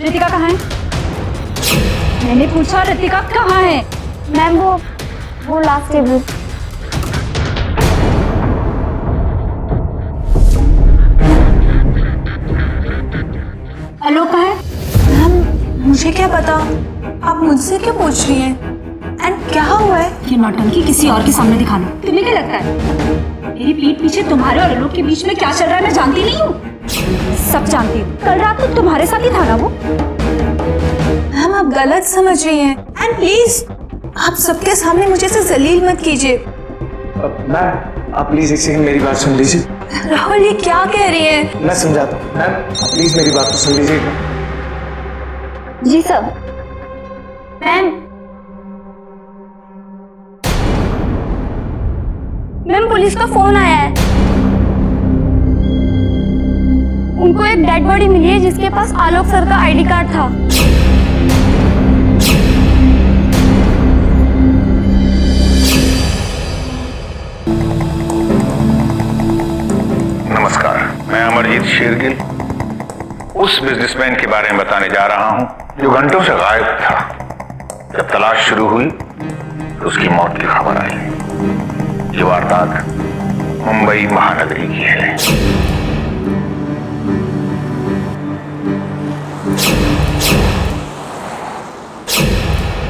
रितिका कहाँ है? मैंने पूछा रितिका कहाँ है? मैम वो लास्ट टेबल। आलोक कहाँ है? मैम मुझे क्या पता, आप मुझसे क्यों पूछ रही हैं? एंड क्या हुआ है? ये नौटंकी किसी और के सामने दिखाना। तुम्हें क्या लगता है मेरी पीठ पीछे तुम्हारे और आलोक के बीच में क्या चल रहा है मैं जानती नहीं हूँ? सब जानती हूँ। कल रात तो तुम्हारे साथ ही था ना वो? मैम आप गलत समझ रही हैं। एंड प्लीज आप सबके सामने मुझे ऐसे जलील मत कीजिए। मैम आप प्लीज एक सेकंड मेरी बात सुन लीजिए। राहुल ये क्या कह रही है? मैं समझाता हूँ। मैम प्लीज मेरी बात तो सुन लीजिए। जी सर। मैम पुलिस का फोन आया है। उनको एक डेड बॉडी मिली है जिसके पास आलोक सर का आईडी कार्ड था। नमस्कार, मैं अमरजीत शेरगिल उस बिजनेसमैन के बारे में बताने जा रहा हूं जो घंटों से गायब था। जब तलाश शुरू हुई तो उसकी मौत की खबर आई। ये वारदात मुंबई महानगरी की है।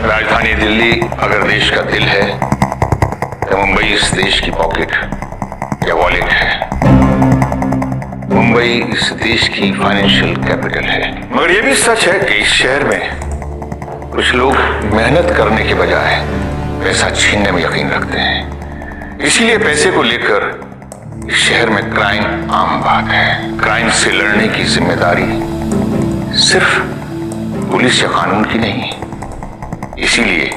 राजधानी दिल्ली अगर देश का दिल है तो मुंबई इस देश की पॉकेट या वॉलेट है। मुंबई इस देश की फाइनेंशियल कैपिटल है। मगर यह भी सच है कि इस शहर में कुछ लोग मेहनत करने के बजाय पैसा छीनने में यकीन रखते हैं। इसीलिए पैसे को लेकर इस शहर में क्राइम आम बात है। क्राइम से लड़ने की जिम्मेदारी सिर्फ पुलिस या कानून की नहीं। इसीलिए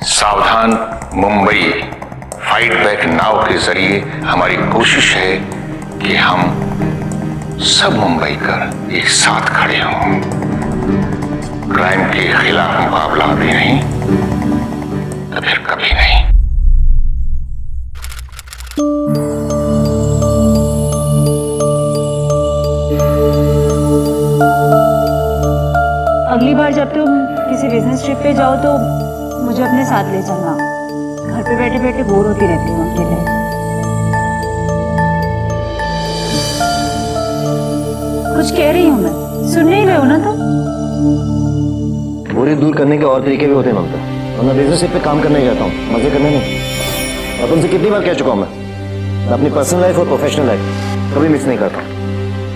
सावधान मुंबई फाइट बैक नाउ के जरिए हमारी कोशिश है कि हम सब मुंबई कर एक साथ खड़े हों। क्राइम के खिलाफ मुकाबला भी नहीं तो फिर कभी नहीं। अगली बार जब तुम किसी बिजनेस ट्रिप पे जाओ तो मुझे अपने साथ ले चलना। घर पे बैठे बैठे बोर होती रहती हूँ अकेले। कुछ कह रही हूँ मैं, सुन नहीं रहे हो ना तुम? बोरी दूर करने के और तरीके भी होते हैं ममता, वरना बिजनेस ट्रिप पे काम करने जाता हूँ, मजे करने नहीं। और तुमसे कितनी बार कह चुका हूँ मैं अपनी पर्सनल लाइफ और प्रोफेशनल लाइफ कभी मिक्स नहीं करता।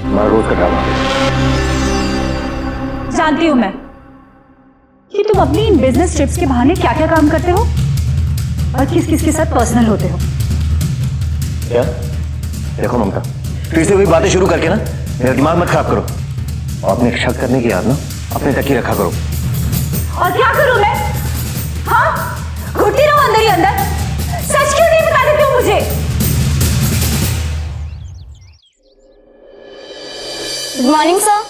हमारा रोज का काम है। जानती हूँ मैं कि तुम अपनी इन बिजनेस ट्रिप्स के बहाने क्या क्या काम करते हो और किस किस के साथ पर्सनल होते हो। क्या? देखो ममता, फिर से वही बातें शुरू करके ना मेरा दिमाग मत खराब करो। और अपने शक करने की याद ना अपने तक ही रखा करो। और क्या करूं मैं? हाँ, घुटती रहूं अंदर ही अंदर। सच क्यों नहीं बता देते हो मुझे? Good morning sir.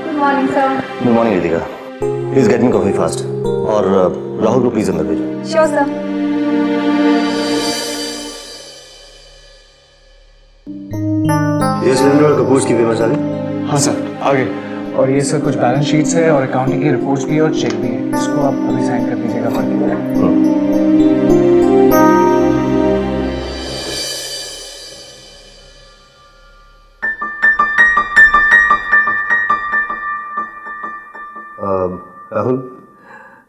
Good morning sir. Good morning Ritika, please get me coffee fast. और राहुल को प्लीज अंदर भेजो। Sure sir. ये सिलेंडर और कपूर की पेमेंट्स आ गई? हाँ सर आगे। और ये सर कुछ बैलेंस शीट्स है और अकाउंटिंग की रिपोर्ट्स भी है और चेक भी है। इसको आप अभी साइन कर दीजिएगा बाकी। राहुल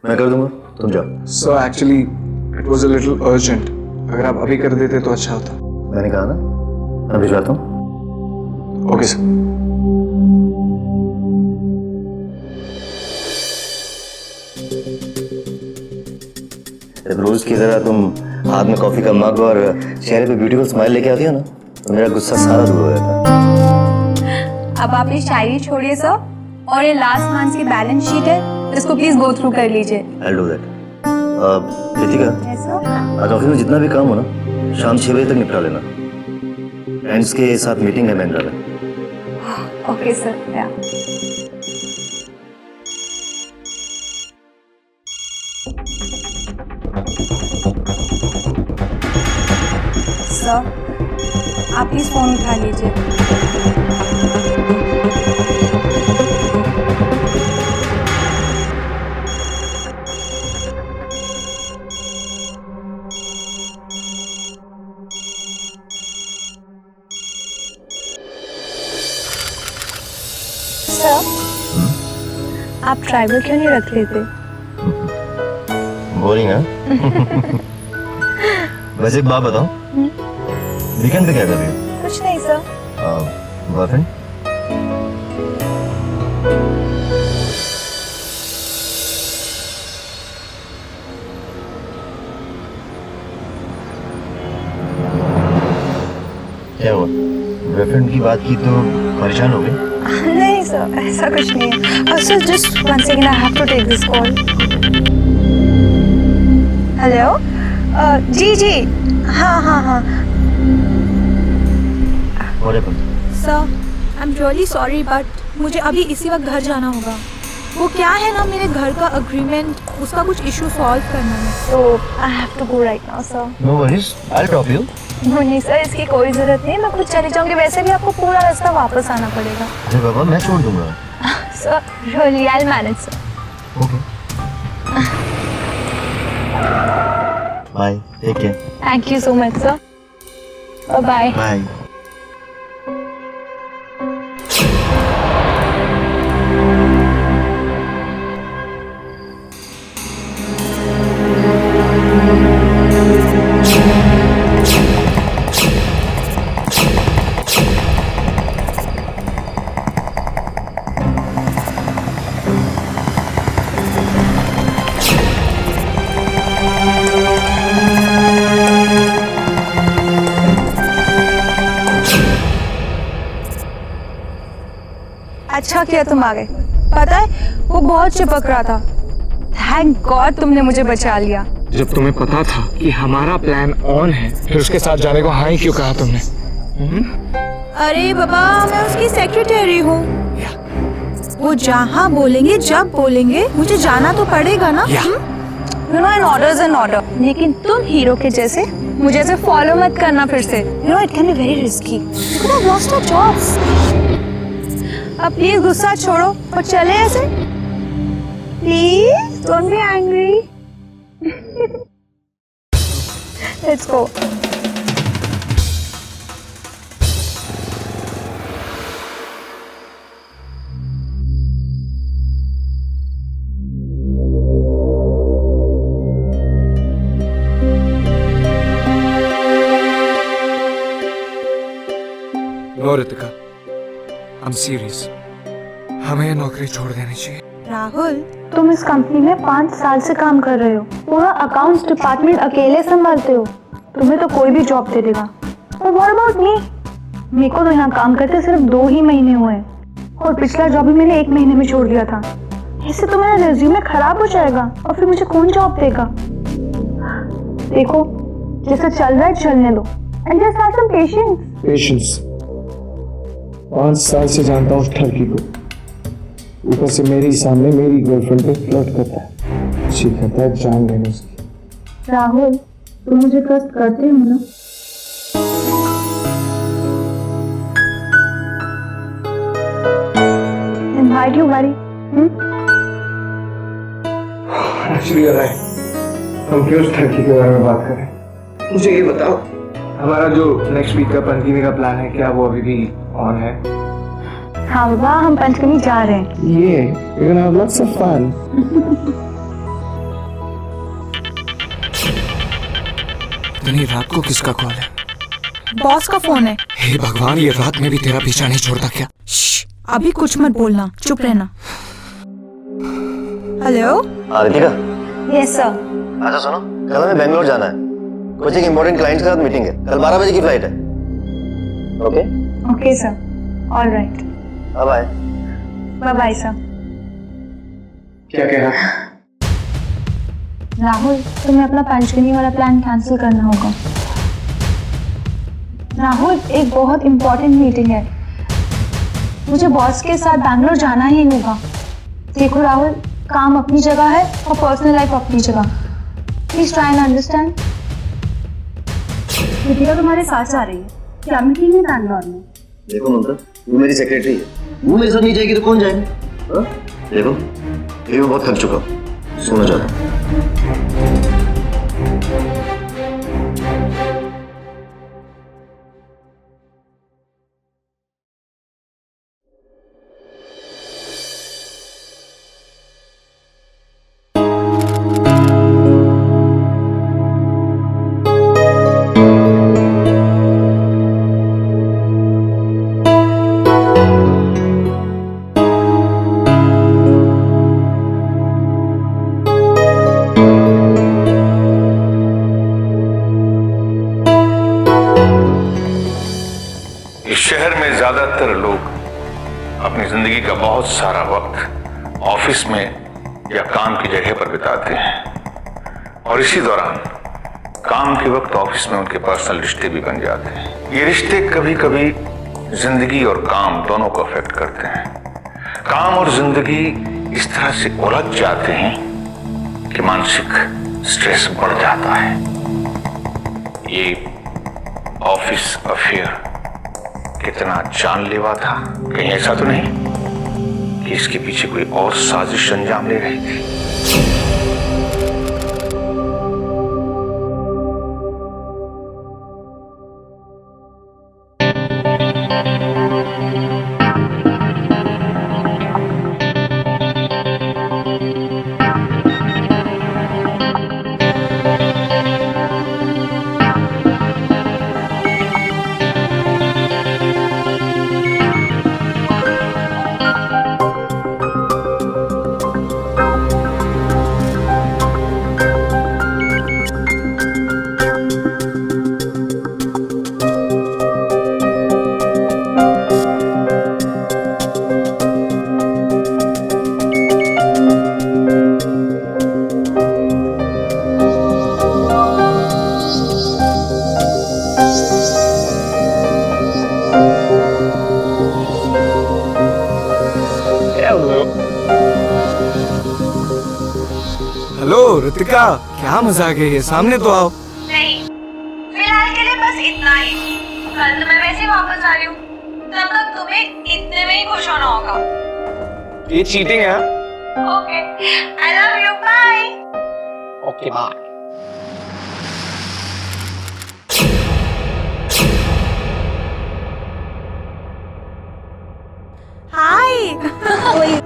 मैं कर दूंगा, तुम जाओ। So actually it was a little urgent. अगर आप अभी कर देते तो अच्छा होता। मैंने कहा ना मैं भिजवाता हूँ। Okay sir. जब रोज की तरह तुम हाथ में कॉफी का मग और चेहरे पे ब्यूटीफुल स्माइल लेके आती हो ना तो मेरा गुस्सा सारा दूर हो जाता है। अब आप ये शायरी छोड़िए सर और ये लास्ट मंथ की बैलेंस शीट है, इसको प्लीज गो थ्रू कर लीजिए। I'll do that. रितिका, आज ऑफिस में जितना भी काम हो ना शाम 6 बजे तक निपटा लेना। फ्रेंड्स के साथ मीटिंग है बैंड्रा में। Okay sir. सर आप प्लीज फोन उठा लीजिए। सर, आप ड्राइवर क्यों नहीं रख रहे थे? बोरिंग है। वैसे एक बात बताओ, वीकेंड पे क्या कर रही हो? कुछ नहीं सर। बॉयफ्रेंड? क्या हुआ? बॉयफ्रेंड की बात की तो परेशान हो गए? नहीं सर, ऐसा कुछ नहीं है। Sir just one second, I have to take this call. Hello, जी जी, हाँ हाँ हाँ What happened? Sir, I am really sorry but मुझे अभी इसी वक्त घर जाना होगा। वो क्या है ना, मेरे घर का अग्रीमेंट, उसका कुछ इशू सॉल्व करना है, तो I have to go right now sir. No worries, I'll drop you. नहीं सर, इसकी कोई जरूरत नहीं, मैं खुद चली जाऊंगी। वैसे भी आपको पूरा रास्ता वापस आना पड़ेगा। अरे बाबा, मैं छोड़ दूंगा। Sir really I will manage sir. Okay. Bye. Take care. Thank you so much sir, bye. Bye. अच्छा किया तुम आ गए। पता है वो बहुत चिपक रहा था। थैंक गॉड तुमने मुझे बचा लिया। जब तुम्हें पता था कि हमारा प्लान ऑन है, फिर उसके साथ जाने को हाँ ही क्यों कहा तुमने? अरे बाबा, मैं उसकी सेक्रेटरी हूँ। वो जहाँ बोलेंगे जब बोलेंगे मुझे जाना तो पड़ेगा ना। You know an order is an order. लेकिन तुम हीरो के जैसे मुझे ऐसे फॉलो मत करना फिर से। You know it can be very risky. You could have lost your jobs. अब प्लीज गुस्सा छोड़ो और चले ऐसे। Please don't be angry. Let's go. No Ritika, I'm serious. हमें ये नौकरी छोड़ देनी चाहिए। राहुल, तुम इस कंपनी में 5 साल से काम कर रहे हो, पूरा अकाउंट्स डिपार्टमेंट अकेले संभालते हो। तुम्हें तो कोई भी जॉब दे देगा। और व्हाट अबाउट मी? मेरे को तो यहाँ काम करते सिर्फ 2 ही महीने हुए हैं और पिछला जॉब भी मैंने 1 महीने में छोड़ दिया था। इससे तो मेरा रेज्यूमे खराब हो जाएगा और फिर मुझे कौन जॉब देगा? देखो, जैसे चल रहा है चलने दो। And just have some patience. Patience? 5 साल से जानता हूँ उस ठरकी को। ऊपर से मेरे सामने मेरी गर्लफ्रेंड पे फ्लर्ट करता है, जी करता है जान लेने उसकी। राहुल, तुम मुझे ट्रस्ट करते हो ना? Invite you, buddy. एक्चुअली यार हम क्यों उस ठरकी के बारे में बात करें? मुझे ये बताओ, हमारा जो नेक्स्ट वीक का पंचमी का प्लान है, क्या वो अभी भी ऑन है? हाँ बाबा, हम पंचकर्मी जा रहे हैं। ये we're gonna have lots of fun. इतनी रात को किसका कॉल है? बॉस का फोन है। हे भगवान, ये रात में भी तेरा पीछा नहीं छोड़ता क्या? अभी कुछ मत बोलना, चुप रहना। Hello Ritika, yes sir. अच्छा सुनो, कल हमें बेंगलोर जाना है। कुछ एक इम्पोर्टेंट क्लाइंट्स के साथ मीटिंग है। कल 12 बजे की फ्लाइट है। Okay? Okay sir, all right. Bye. Bye bye sir. क्या कह रहा? राहुल, तुम्हें अपना पंचकर्मी वाला प्लान कैंसिल करना होगा। राहुल, एक बहुत इम्पोर्टेंट मीटिंग है, मुझे बॉस के साथ बैंगलोर जाना ही होगा। देखो राहुल, काम अपनी जगह है और पर्सनल लाइफ अपनी जगह। Please try and understand. Ritika तुम्हारे साथ जा रही है। क्या मीटिंग है बैंगलोर में? देखो ममता, वो मेरी सेक्रेटरी है, वो मेरे साथ नहीं जाएगी तो कौन जाएगा? हाँ? देखो ये मैं बहुत थक चुका हूँ, सोना चाहता हूँ। शहर में ज्यादातर लोग अपनी जिंदगी का बहुत सारा वक्त ऑफिस में या काम की जगह पर बिताते हैं और इसी दौरान काम के वक्त ऑफिस में उनके पर्सनल रिश्ते भी बन जाते हैं। ये रिश्ते कभी कभी जिंदगी और काम दोनों को अफेक्ट करते हैं। काम और जिंदगी इस तरह से उलझ जाते हैं कि मानसिक स्ट्रेस बढ़ जाता है। ये ऑफिस अफेयर कितना जानलेवा था, कहीं ऐसा तो नहीं कि इसके पीछे कोई और साजिश अंजाम ले रही थी? हेलो ऋतिका, क्या मजाक है ये? सामने तो आओ। नहीं, फिलहाल के लिए बस इतना ही। कल तो मैं वैसे ही वापस आ रही हूँ, तब तक तुम्हें इतने में ही खुश होना होगा। ये चीटिंग है। Okay, I love you, bye. Okay bye. Hi,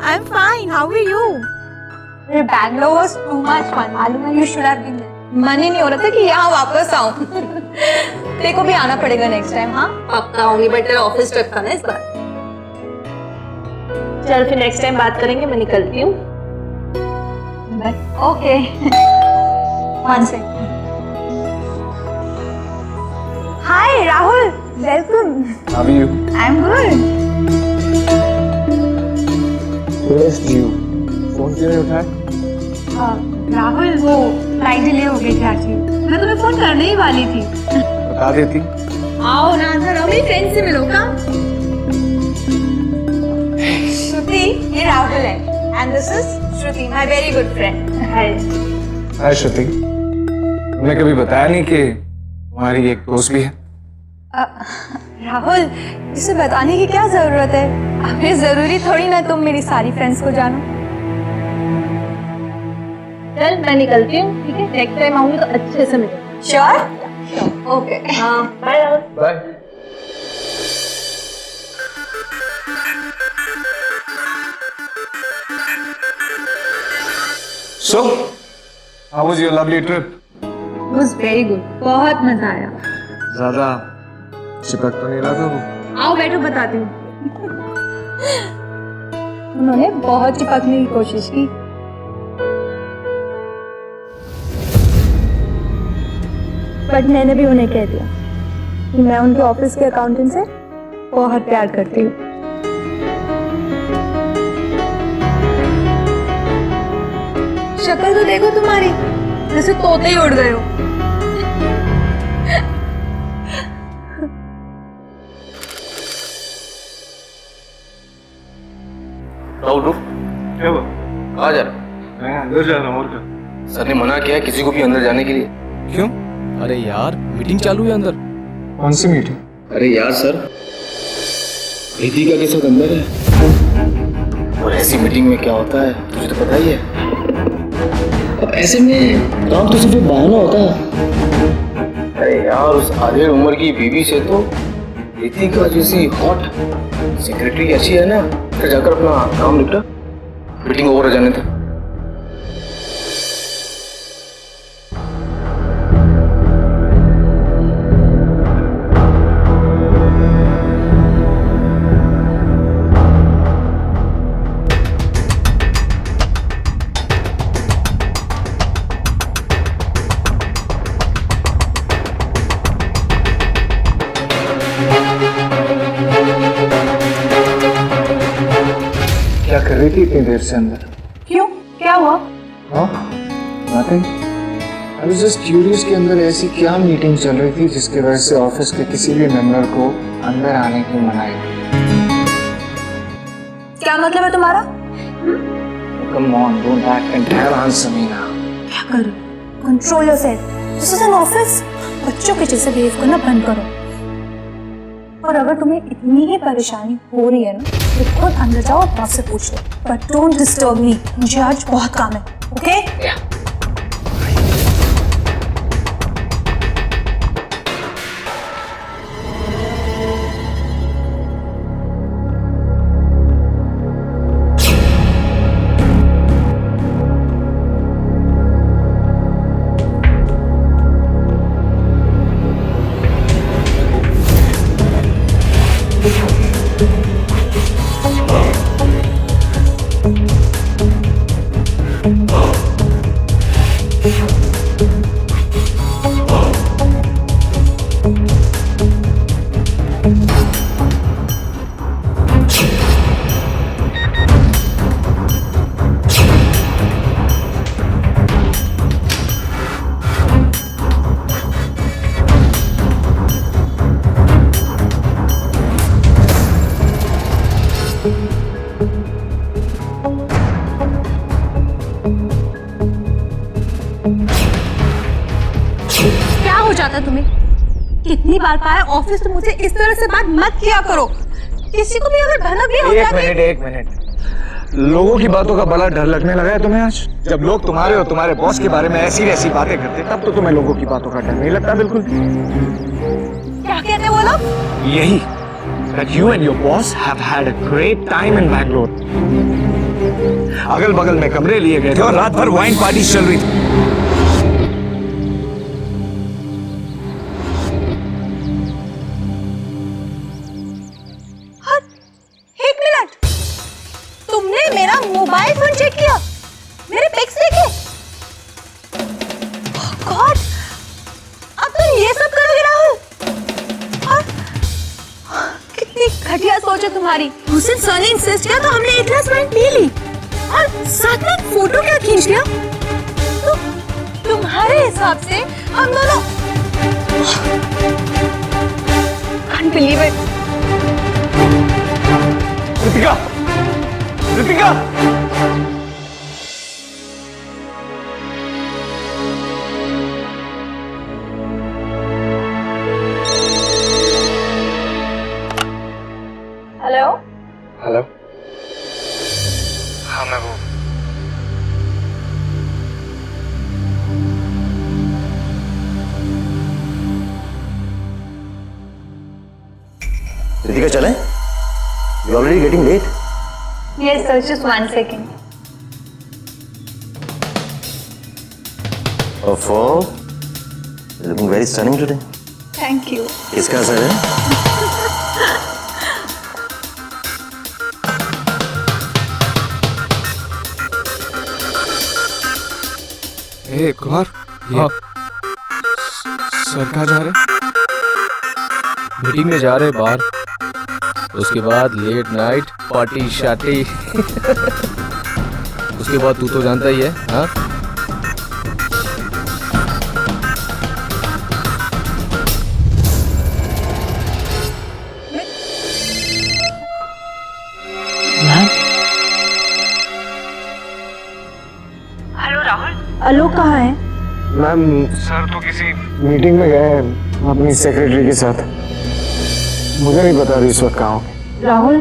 I'm fine. How are you? Bangalore was too much fun. मालूम है, you should have been there. मन ही नहीं हो रहा था कि यहाँ वापस आऊँ। तेरे को भी आना पड़ेगा नेक्स्ट टाइम। हाँ, पक्का आऊंगी, बट तेरा ऑफिस ट्रिप था ना इस बार। चल फिर नेक्स्ट टाइम बात करेंगे, मैं निकलती हूँ। Okay, one second. Hi Rahul, welcome. How are you? I am good. Missed you. Phone क्यों नहीं उठाया? राहुल, वो फ्लाइट डिले हो गई थी एक्चुअली। मैं तुम्हें फोन करने ही वाली थी। बता देती। आओ ना, अंदर आओ, मेरी फ्रेंड से मिलो। काम। श्रुति, ये राहुल है, and this is Shruti, my very good friend. हाय श्रुति, तुमने कभी बताया नहीं कि तुम्हारी एक दोस्त भी है? राहुल, इसे बताने की क्या जरूरत है? हमें जरूरी थोड़ी ना तुम मेरी सारी फ्रेंड्स को जानो। चल मैं निकलती हूँ, ठीक है? नेक्स्ट टाइम आऊंगी तो अच्छे से मिलेंगे। श्योर? ओके। हाँ, bye Rahul. Bye. So, how was your lovely trip? It was very good. बहुत मजा आया। ज्यादा चिपक तो नहीं रहा था वो? आओ बैठो, बताती हूँ। उन्होंने बहुत चिपकने की कोशिश की, बट मैंने भी उन्हें कह दिया कि मैं उनके ऑफिस के अकाउंटेंट से बहुत प्यार करती हूँ। शक्ल तो देखो तुम्हारी, जैसे तोते ही उड़ गए हो। राहुल रुक, क्या हुआ? कहाँ जा रहा? मैं अंदर जा रहा हूँ। और क्या? सर ने मना किया है किसी को भी अंदर जाने के लिए। क्यों? अरे यार मीटिंग चालू है अंदर। कौन सी मीटिंग? अरे यार सर, रितिका के साथ अंदर है और ऐसी मीटिंग में क्या होता है तुझे तो पता ही है। अब ऐसे में काम तो सिर्फ बहाना होता है। अरे यार, उस आधे उम्र की बीवी से तो रितिका जैसी हॉट सेक्रेटरी अच्छी है ना। फिर जाकर अपना काम निपटा, मीटिंग ओवर हो जाने तक। क्या कर रही थी इतनी देर से अंदर? क्यों, क्या हुआ? हाँ, nothing. I was just curious कि अंदर ऐसी क्या मीटिंग चल रही थी जिसकी वजह से ऑफिस के किसी भी मेंबर को अंदर आने की मनाही। क्या मतलब है तुम्हारा? Come on, don't act and have answer Meena. क्या करूं? Control yourself. This is an office. बच्चों के जैसे बिहेव करना बंद करो। और अगर तुम्हें इतनी ही परेशानी हो रही है ना, तो खुद अंदर जाओ और बॉस से पूछ लो। बट डोंट डिस्टर्ब मी, मुझे आज बहुत काम है। ओके? क्या हो जाता तुम्हें? कितनी बार कहा है ऑफिस तो मुझे इस तरह से बात मत किया करो। किसी को भी अगर भनक भी हो जाती। एक मिनट। लोगों की बातों का बड़ा डर लगने लगा है तुम्हें आज? जब लोग तुम्हारे और तुम्हारे बॉस के बारे में ऐसी वैसी बातें करते तब तो तुम्हें लोगों की बातों का डर नहीं लगता बिल्कुल भी। क्या कहते वो लोग? यही, that you and your boss have had a great time in Bangalore. अगल बगल में कमरे लिए गए थे और रात भर वाइन पार्टी चल रही थी। एक मिनट, तुमने मेरा मोबाइल फोन चेक किया, मेरे पिक्स देखे? गॉड, अब तुम ये सब करोगे राहुल? और कितनी घटिया सोच है तुम्हारी। उस दिन सनी इंसिस्ट किया तो हमने एक ग्लास वाइन पी ली और साथ में एक फोटो क्या खींच लिया। तो तुम्हारे हिसाब से हम दोनों can't believe it. Ritika! Ritika! Hello? Hello? हाँ, मैं वो। रितिका चलें? You're already getting late. Yes sir, just 1 second. You're looking very stunning today. Thank you. किसका असर है? कुमार, हाँ। सर कहाँ जा रहे? मीटिंग में जा रहे बाहर, उसके बाद लेट नाइट पार्टी शार्टी। उसके बाद तू तो जानता ही है। हाँ, आलोक कहाँ है? मैम, सर तो किसी मीटिंग में गए हैं अपनी सेक्रेटरी के साथ। मुझे नहीं पता अभी इस वक्त कहाँ हूँ। राहुल,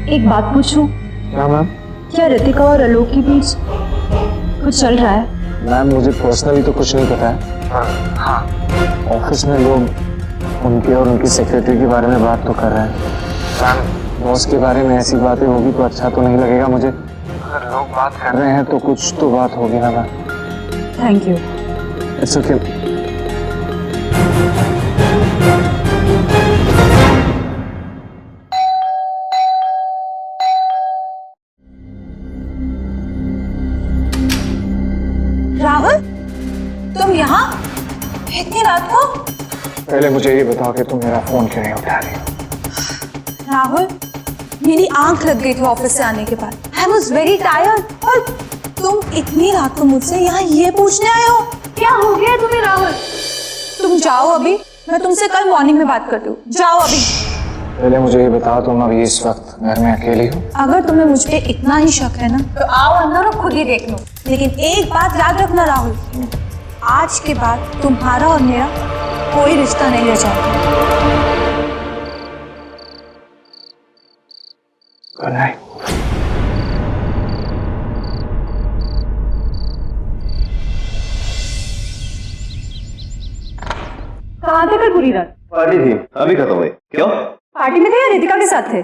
एक बात पूछूं? क्या मैम? क्या रितिका और आलोक के बीच कुछ चल रहा है? मैम मुझे पर्सनली तो कुछ नहीं पता है। हाँ, ऑफिस में लोग उनके और उनकी सेक्रेटरी के बारे में बात तो कर रहे हैं। मैम बॉस के बारे में ऐसी बातें होगी तो अच्छा तो नहीं लगेगा मुझे। अगर लोग बात कर रहे हैं तो कुछ तो बात होगी ना ma'am. Thank you. It's okay. Rahul, तुम यहाँ इतनी रात को? पहले मुझे ये बताओ कि तुम मेरा फोन क्यों नहीं उठा रही हो? राहुल, मेरी आंख लग गई थी ऑफिस से आने के बाद। I was very tired. और तुम इतनी रात को मुझसे यहाँ ये पूछने आए हो? क्या हो गया तुम्हें राहुल? तुम जाओ अभी, मैं तुमसे कल मॉर्निंग में बात करती हूँ। जाओ अभी। पहले मुझे ये बताओ तुम अभी इस वक्त घर में अकेली हो? अगर तुम्हें मुझ पे इतना ही शक है ना तो आओ अंदर और खुद ही देख लो। लेकिन एक बात याद रखना राहुल, आज के बाद तुम्हारा और मेरा कोई रिश्ता नहीं रह जाएगा। Good night. कहाँ थे कल पूरी रात? पार्टी थी, अभी खत्म हुई। क्यों? पार्टी में थे या रितिका के साथ थे?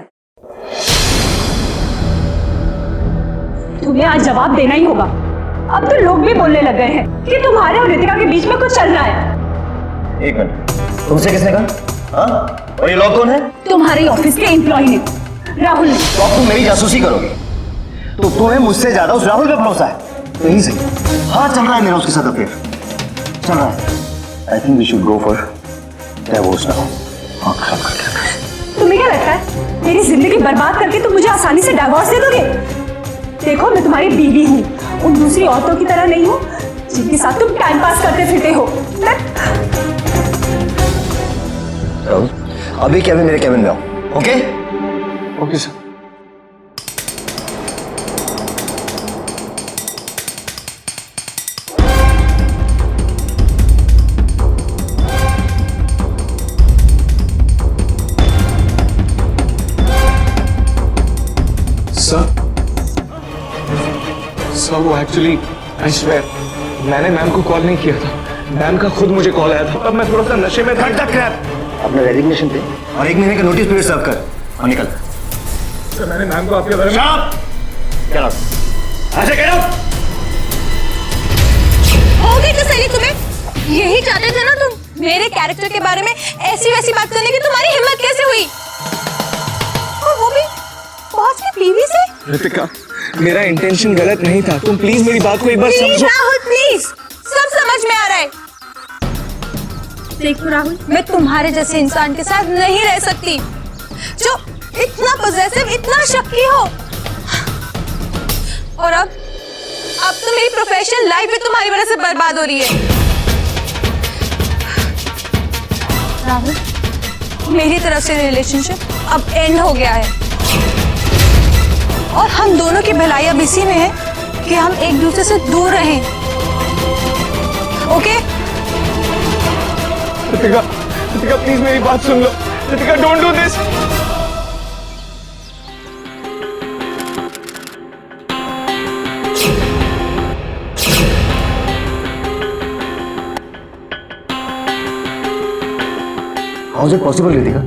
तुम्हें आज जवाब देना ही होगा। अब तो लोग भी बोलने लग गए हैं कि तुम्हारे और रितिका के बीच में कुछ चल रहा है। एक मिनट, तुमसे किसने कहा? हाँ? और ये लोग कौन है? तुम्हारे ऑफिस के एम्प्लॉय ने, राहुल ने। तो अब तुम मेरी जासूसी करोगे तो तुम्हें मुझसे ज्यादा उस राहुल पे भरोसा है। तो यही सही। हाँ चल रहा है मेरा उसके साथ अफेयर चल रहा है। I think we should go for divorce now. हाँ खत्म कर दिया। तुम्हें क्या लगता है मेरी जिंदगी बर्बाद करके तुम मुझे आसानी से डिवोर्स दे दोगे? देखो मैं तुम्हारी बीवी हूँ, उन दूसरी औरतों की तरह नहीं हूँ जिनके साथ तुम टाइम पास करते फिरते हो। राहुल अभी क्या मेरे केबिन में आओ। Okay okay sir. सर वो एक्चुअली आई स्वेयर मैंने मैम को कॉल नहीं किया था। मैम का खुद मुझे कॉल आया था। अब मैं थोड़ा सा नशे में था। अपना रेजिग्नेशन दे और 1 महीने का नोटिस पीरियड सर्व कर और निकल। सर मैंने मैम को आपके बारे में ऐसे कह रहा हो गई तसल्ली तुम्हें? यही चाहते थे ना तुम? मेरे कैरेक्टर के बारे में ऐसी वैसी बात करने की तुम्हारी हिम्मत कैसे हुई? और वो भी बॉस की बीवी से? रितिका मेरा इंटेंशन गलत नहीं था। तुम प्लीज मेरी बात को एक बार समझो। राहुल प्लीज, सब समझ में आ रहा है। देखो राहुल, मैं तुम्हारे जैसे इंसान के साथ नहीं रह सकती जो इतना पॉसेसिव, इतना शक्की हो। और अब तो मेरी प्रोफेशनल लाइफ भी तुम्हारी वजह से बर्बाद हो रही है। राहुल, मेरी तरफ से रिलेशनशिप अब एंड हो गया है और हम दोनों की भलाई अब इसी में है कि हम एक दूसरे से दूर रहें। ओके? रितिका प्लीज मेरी बात सुन लो। Ritika don't do this. How is it possible Ritika?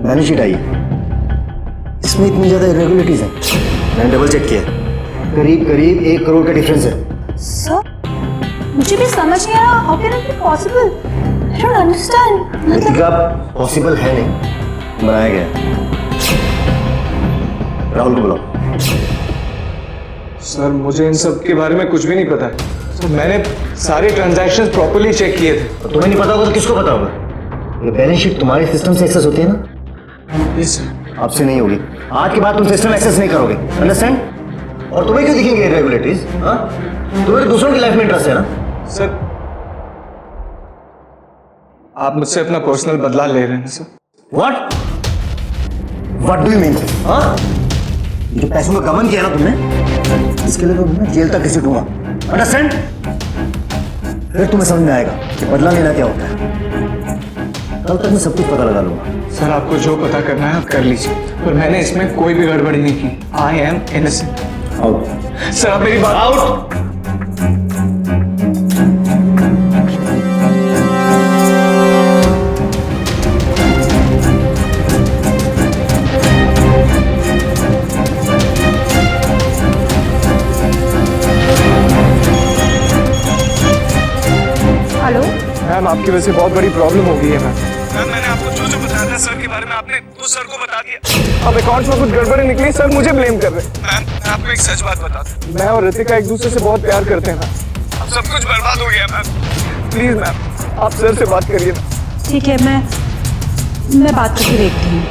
Balance sheet आई है, इसमें इतनी ज्यादा इरेगुलरिटीज हैं। मैंने डबल चेक किया, करीब 1 करोड़ का डिफरेंस है। सर, मुझे भी समझ नहीं आ रहा। How can it be possible? I don't understand. Ritika possible है नहीं, बनाया गया है। राहुल को बुलाओ। सर मुझे इन सब के बारे में कुछ भी नहीं पता है। सर मैंने सारे ट्रांजैक्शंस प्रॉपर्ली चेक किए थे। तो तुम्हें नहीं पता होगा तो किसको पता होगा? ये बैलेंस शीट तुम्हारे सिस्टम से एक्सेस होती है ना? Yes sir. आपसे नहीं होगी। आज के बाद तुम सिस्टम एक्सेस नहीं करोगे, अंडरस्टैंड? और तुम्हें क्यों दिखेंगे इरेगुलरिटीज? हाँ, तुम्हें तो दूसरों की लाइफ में इंटरेस्ट है ना? सर आप मुझसे अपना पर्सनल बदला ले रहे हैं sir. What do you mean? हाँ, जो पैसों का गमन किया ना तुमने, इसके लिए तो मैं जेल तक घसीटूंगा, अंडरस्टैंड? फिर तुम्हें समझ में आएगा कि बदला लेना क्या होता है। कल तक मैं सब कुछ पता लगा लूंगा। सर आपको जो पता करना है आप कर लीजिए, पर मैंने इसमें कोई भी गड़बड़ी नहीं की। I am innocent. Out. Sir आप मेरी बात आउट। हेलो मैम आपकी वजह से बहुत बड़ी प्रॉब्लम हो गई है मैम मैंने आपको जो जो बताया था सर के बारे में आपने तो सर को बता दिया। अब अकाउंट्स में कुछ गड़बड़ी निकली, सर मुझे ब्लेम कर रहे हैं। मैम मैं आपको एक सच बात बता दूं, मैं और ऋतिका एक दूसरे से बहुत प्यार करते हैं मैम। अब सब कुछ बर्बाद हो गया मैम। प्लीज मैम आप सर से बात करिए ना। ठीक है, मैं बात करके देखती हूँ।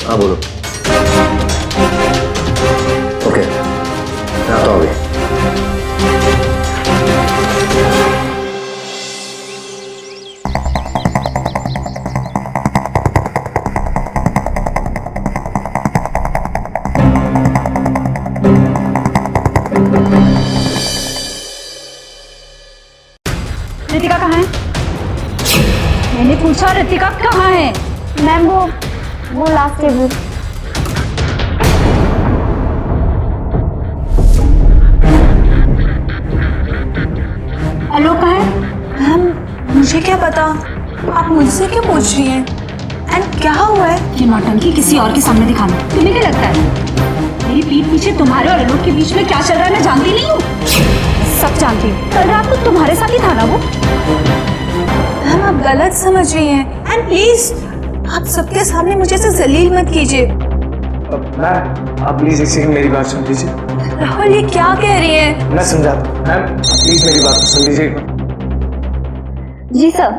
हाँ बोलो। ओके मैं आता हूँ अभी। ऋतिका कहाँ है? मैंने पूछा ऋतिका कहाँ है? मैम वो लास्ट टेबल। आलोक कहाँ है? मैम मुझे क्या पता, आप मुझसे क्यों पूछ रही हैं? एंड क्या हुआ है? ये नौटंकी किसी और के सामने दिखाना तुम्हें क्या लगता है? मेरी पीठ पीछे तुम्हारे और आलोक के बीच में क्या चल रहा है मैं जानती नहीं हूँ। सब जानती हूँ। कल रात को तुम्हारे साथ ही था ना वो? मैम आप गलत समझ रही हैं। एंड प्लीज आप सबके सामने मुझे ऐसे जलील मत कीजिए। मैम आप प्लीज एक सेकंड मेरी बात सुन लीजिए। राहुल ये क्या कह रही है? मैं समझाता हूँ। मैम प्लीज मेरी बात सुन लीजिए। जी सर।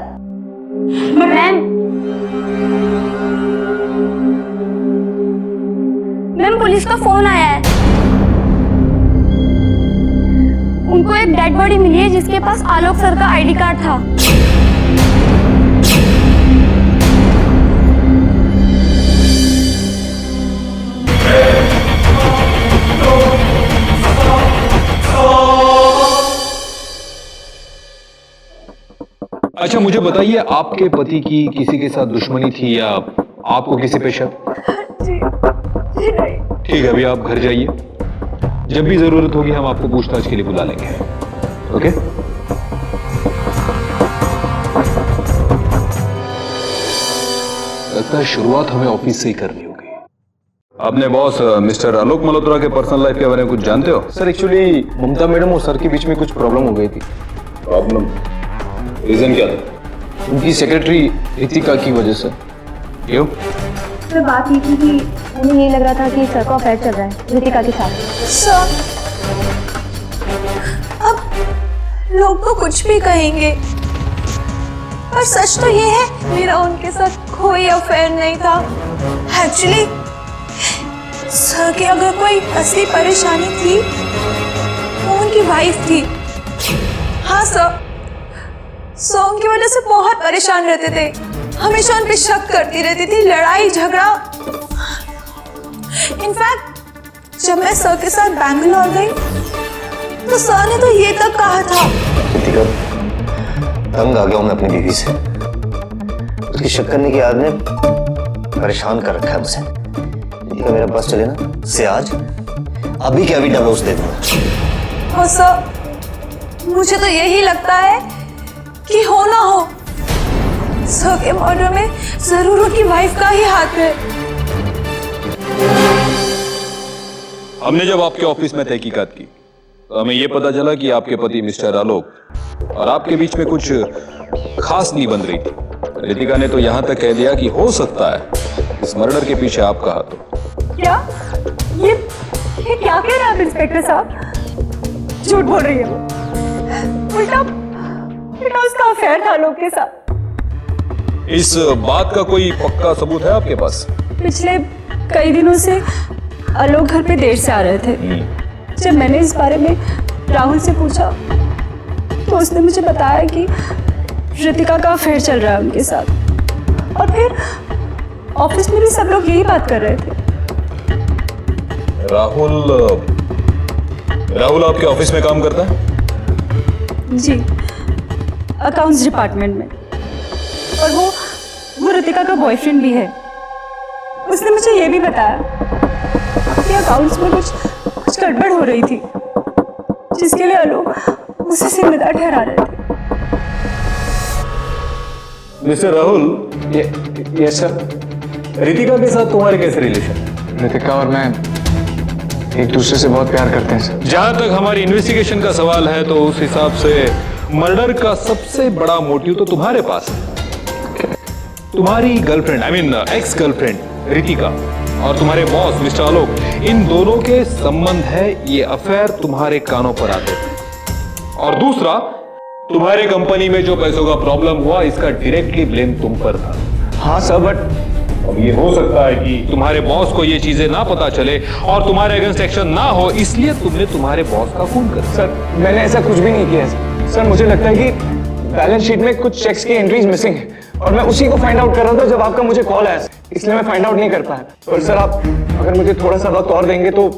मैम पुलिस का फोन आया है। उनको एक डेड बॉडी मिली है जिसके पास आलोक सर का आईडी कार्ड था। अच्छा मुझे बताइए, आपके पति की किसी के साथ दुश्मनी थी या आपको किसी पे शक? ठीक है, अभी आप घर जाइए। जब भी जरूरत होगी हम आपको पूछताछ के लिए बुला लेंगे। ओके? लगता है शुरुआत हमें ऑफिस से ही करनी होगी। अपने बॉस मिस्टर आलोक मल्होत्रा के पर्सनल लाइफ के बारे में कुछ जानते हो? सर एक्चुअली ममता मैडम और सर के बीच में कुछ प्रॉब्लम हो गई थी। प्रॉब्लम? रीजन क्या था? उनकी सेक्रेटरी ऋतिका की वजह से। क्यों? सर बात ये थी कि उन्हें ये लग रहा था कि सर का अफेयर चल रहा है ऋतिका के साथ। सर अब लोग तो कुछ भी कहेंगे, पर सच तो ये है मेरा उनके साथ कोई अफेयर नहीं था। एक्चुअली सर की अगर कोई असली परेशानी थी वो उनकी वाइफ थी। हाँ सर उनकी वजह से बहुत परेशान रहते थे, हमेशा उन पे शक करती रहती थी, लड़ाई झगड़ा। इनफैक्ट जब मैं सर के साथ बैंगलोर गई तो सर ने तो ये तक कहा था। ऋतिका तंग आ गया हूं मैं अपनी बीवी से। उसकी शक करने की आदत ने परेशान कर रखा है मुझे। ऋतिका मेरा बस चले ना से आज अभी के अभी डिवोर्स दे दूंगा। और सर मुझे तो यही लगता है कि हो ना हो सर के मर्डर में जरूर उनकी वाइफ का ही हाथ है। हमने जब आपके ऑफिस में तहकीकात की तो हमें यह पता चला कि आपके पति मिस्टर आलोक और आपके बीच में कुछ खास नहीं बन रही थी। ऋतिका ने तो यहां तक कह दिया कि हो सकता है इस मर्डर के पीछे आपका हाथ हो। क्या? ये क्या कह रहे हैं आप इंस्पेक्टर साहब? झूठ बोल रही है। उल्टा उसका अफेयर था लोग के साथ। इस बात का कोई पक्का सबूत है आपके पास? पिछले कई दिनों से आलोक घर पे देर से आ रहे थे। जब मैंने इस बारे में राहुल से पूछा तो उसने मुझे बताया कि रितिका का अफेयर चल रहा है उनके साथ, और फिर ऑफिस में भी सब लोग यही बात कर रहे थे। राहुल आपके ऑफिस में काम करता है? जी, अकाउंट्स डिपार्टमेंट में, और वो रितिका का बॉयफ्रेंड भी है। उसने मुझे ये भी बताया कि अकाउंट्स में कुछ गड़बड़ हो रही थी, जिसके लिए आलोक उसे जिम्मेदार ठहरा रहे थे। Mister Rahul, yes sir. Ritika के साथ तुम्हारे कैसे रिलेशन? रितिका और मैं एक दूसरे से बहुत प्यार करते हैं सर। जहां तक हमारी इन्वेस्टिगेशन का सवाल है तो उस हिसाब से मर्डर का सबसे बड़ा मोटिव तो तुम्हारे पास है। तुम्हारी girlfriend, I mean ex girlfriend Ritika और तुम्हारे बॉस मिस्टर आलोक, इन दोनों के संबंध है, ये अफेयर तुम्हारे कानों पर आते थे। और दूसरा, तुम्हारे कंपनी में जो पैसों का प्रॉब्लम हुआ, इसका डायरेक्टली ब्लेम तुम पर था। हाँ सर, बट अब ये हो सकता है कि तुम्हारे बॉस को ये चीजें ना पता चले और तुम्हारे अगेंस्ट एक्शन ना हो, इसलिए तुमने तुम्हारे बॉस का खून कर दिया। सर मैंने ऐसा कुछ भी नहीं किया सर। मुझे लगता है कि बैलेंस शीट में कुछ चेक्स की एंट्रीज मिसिंग है, और मैं उसी को फाइंड आउट कर रहा था जब आपका मुझे कॉल आया, इसलिए मैं फाइंड आउट नहीं कर पाया। पर सर आप अगर मुझे थोड़ा सा वक्त और देंगे तो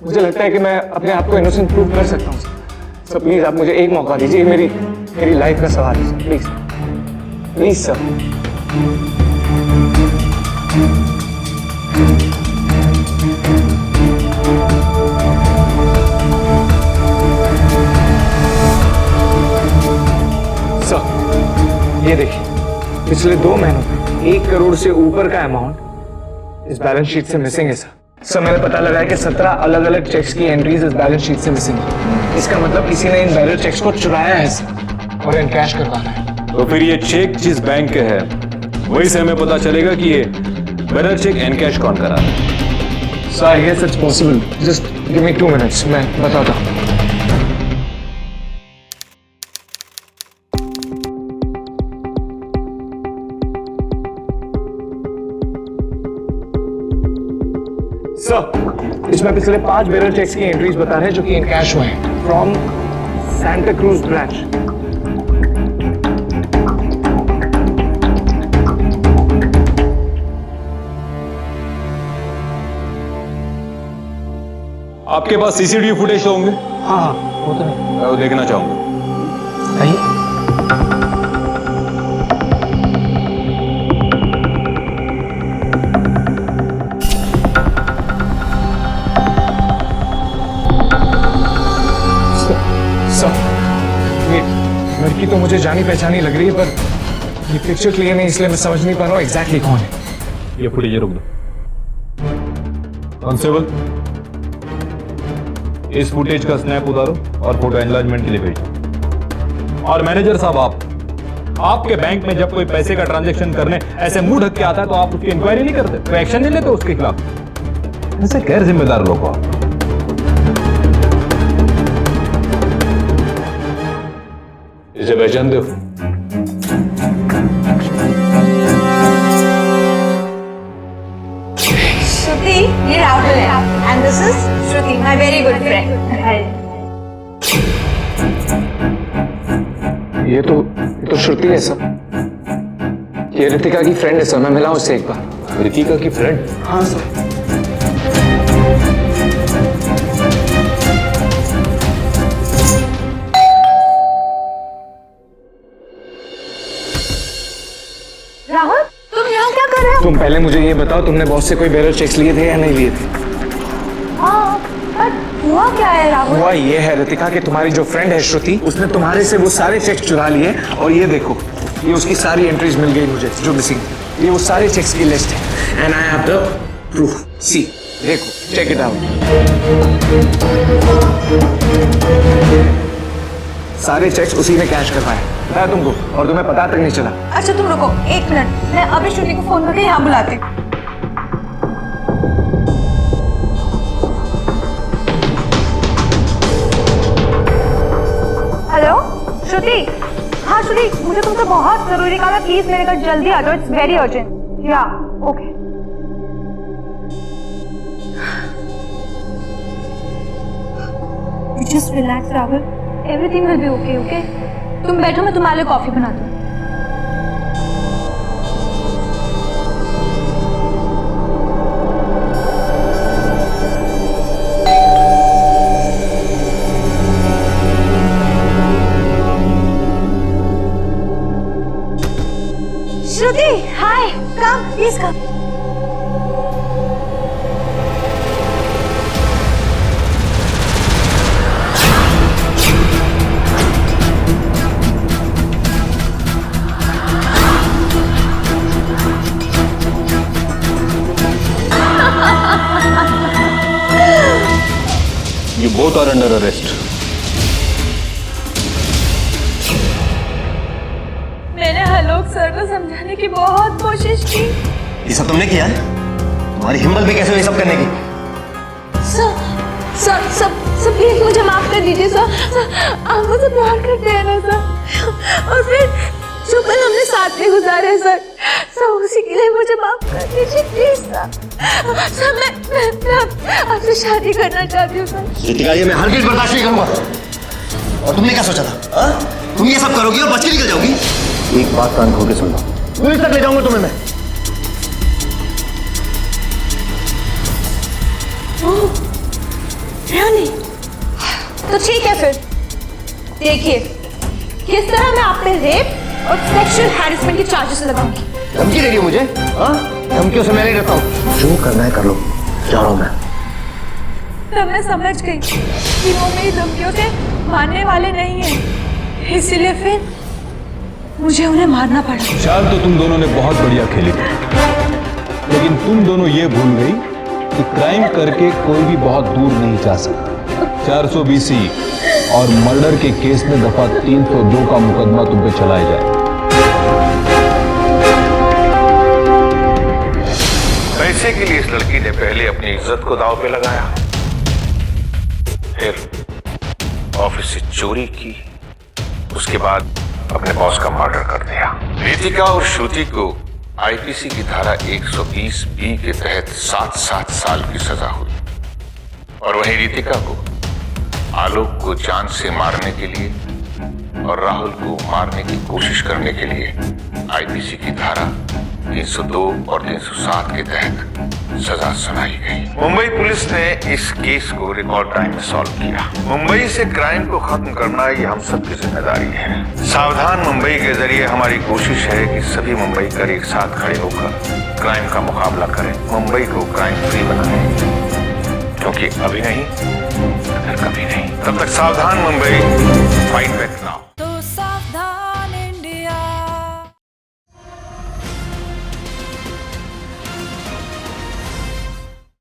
मुझे लगता है कि मैं अपने आप को इनोसेंट प्रूव कर सकता हूँ सर। प्लीज आप मुझे एक मौका दीजिए, मेरी लाइफ का सवाल है, प्लीज प्लीज सर। सर ये देखिए, पिछले 2 महीनों में 1 करोड़ से ऊपर का अमाउंट इस बैलेंस शीट से मिसिंग है सर। मैंने पता लगाया कि 17 अलग अलग चेक्स की एंट्रीज इस बैलेंस शीट से मिसिंग है। इसका मतलब किसी ने इन बैलेंस चेक्स को चुराया है सर, और इनकैश करवाना है। तो फिर ये चेक जिस बैंक के है, वही से हमें पता चलेगा कि ये बैलेंस चेक एनकैश कौन करा है। Sir I guess it's possible, just give me 2 minutes, मैं बताता हूँ। सर इसमें पिछले 5 बेरल चेक्स की एंट्रीज बता रहे हैं जो कि इनकैश हुए हैं फ्रॉम सैंटा क्रूज ब्रांच। आपके पास सीसीटीवी फुटेज तो होंगे? हाँ वो तो नहीं। मैं वो देखना चाहूंगा। आइए। ये लड़की तो मुझे जानी पहचानी लग रही है, पर ये पिक्चर क्लियर नहीं, इसलिए मैं समझ नहीं पा रहा हूँ एग्जैक्टली कौन है। ये फुटेज रुक दो। कांस्टेबल, इस फुटेज का स्नैप उतारो और फोटो एनलार्जमेंट के लिए भेजो। और मैनेजर साहब, आपके बैंक में जब कोई पैसे का ट्रांजैक्शन करने ऐसे मुंह ढक के आता है तो आप उसकी इंक्वायरी नहीं करते, कोई एक्शन नहीं लेते उसके खिलाफ? ऐसे गैर जिम्मेदार लोग हो आप। इसे पहचानते हो? श्रुति, ये राहुल है, and this is Shruti, my very good friend. ये तो श्रुति है सर। ये रितिका की फ्रेंड है सर, मैं मिला उससे एक बार। रितिका की फ्रेंड? हाँ सर। राहुल, तुम यहाँ क्या कर रहे हो? तुम पहले मुझे ये बताओ, तुमने बॉस से कोई बेरल चेक्स लिए थे या नहीं लिए थे? हाँ, पर हुआ क्या है राहुल? हुआ ये है रितिका कि तुम्हारी जो फ्रेंड है श्रुति, उसने तुम्हारे से वो सारे चेक्स चुरा लिए, और ये देखो, ये उसकी सारी एंट्रीज मिल गई मुझे जो मिसिंग। ये वो सारे चेक्स की लिस्ट है, and I have the proof. See, देखो, चेक इट आउट। सारे चेक्स उसी ने कैश करवाए, बताया तुमको, और तुम्हें पता तक नहीं चला। अच्छा तुम रुको 1 मिनट, मैं अभी श्रुति को फोन करके यहाँ बुलाती हूँ। हेलो श्रुति। हाँ श्रुति, मुझे तुमसे बहुत जरूरी काम है, प्लीज मेरे घर जल्दी आ जाओ, इट्स वेरी अर्जेंट। या okay. Just relax Rahul, everything will be okay, okay? तुम बैठो, मैं तुम्हारे लिए कॉफी बनाती हूँ। Shruti, hi, come, please come. You both are under arrest. मैंने आलोक सर को समझाने की बहुत कोशिश की। ये सब तुमने किया है? तुम्हारी हिम्मत भी कैसे हुई सब करने की? सर प्लीज मुझे माफ कर दीजिए सर, आप मुझे प्यार करते हैं ना सर, और फिर जो पल हमने साथ में गुजारे हैं सर उसी के लिए मुझे माफ कर दीजिए प्लीज सर। मैं आपसे शादी करना चाहती हूँ सर। रितिका, ये मैं हरगिज़ बर्दाश्त नहीं करूंगा। और तुमने क्या सोचा था? तुम ये सब करोगी और बच के निकल जाओगी? एक बात कान खोल के सुन लो, पुलिस तक ले जाऊंगा तुम्हें मैं। रियली? तो ठीक है फिर, देखिए किस तरह मैं आप पे रेप और सेक्सुअल हैरेसमेंट के चार्जेस लगाऊंगी। धमकी दे रही हो मुझे? धमकियों से मैं नहीं डरता हूँ। जो करना है कर लो, जा रहा हूँ मैं। तब मैं समझ गई कि वो मेरी धमकियों से मानने वाले नहीं हैं, इसीलिए फिर मुझे उन्हें मारना पड़ा। चाल तो तुम दोनों ने बहुत बढ़िया खेली थी, लेकिन तुम दोनों ये भूल गई कि क्राइम करके कोई भी बहुत दूर नहीं जा सकता। 420 और मर्डर के केस में दफा 302 का मुकदमा तुम पे चलाया जाए। पैसे के लिए इस लड़की ने पहले अपनी इज्जत को दांव पे लगाया, फिर ऑफिस से चोरी की, उसके बाद अपने बॉस का मर्डर कर दिया। रितिका और श्रुति को आईपीसी की धारा 120B के तहत 7 साल की सजा हुई, और वहीं रितिका को आलोक को जान से मारने के लिए और राहुल को मारने की कोशिश करने के लिए आईपीसी की धारा 302 और 307 के तहत सजा सुनाई गई। मुंबई पुलिस ने इस केस को रिकॉर्ड टाइम में सॉल्व किया। मुंबई से क्राइम को खत्म करना ये हम सबकी जिम्मेदारी है। सावधान मुंबई के जरिए हमारी कोशिश है कि सभी मुंबईकर एक साथ खड़े होकर क्राइम का मुकाबला करें, मुंबई को क्राइम फ्री बनाएं, क्योंकि अभी नहीं फिर कभी नहीं। तब तक सावधान मुंबई, फाइट बैक नाउ।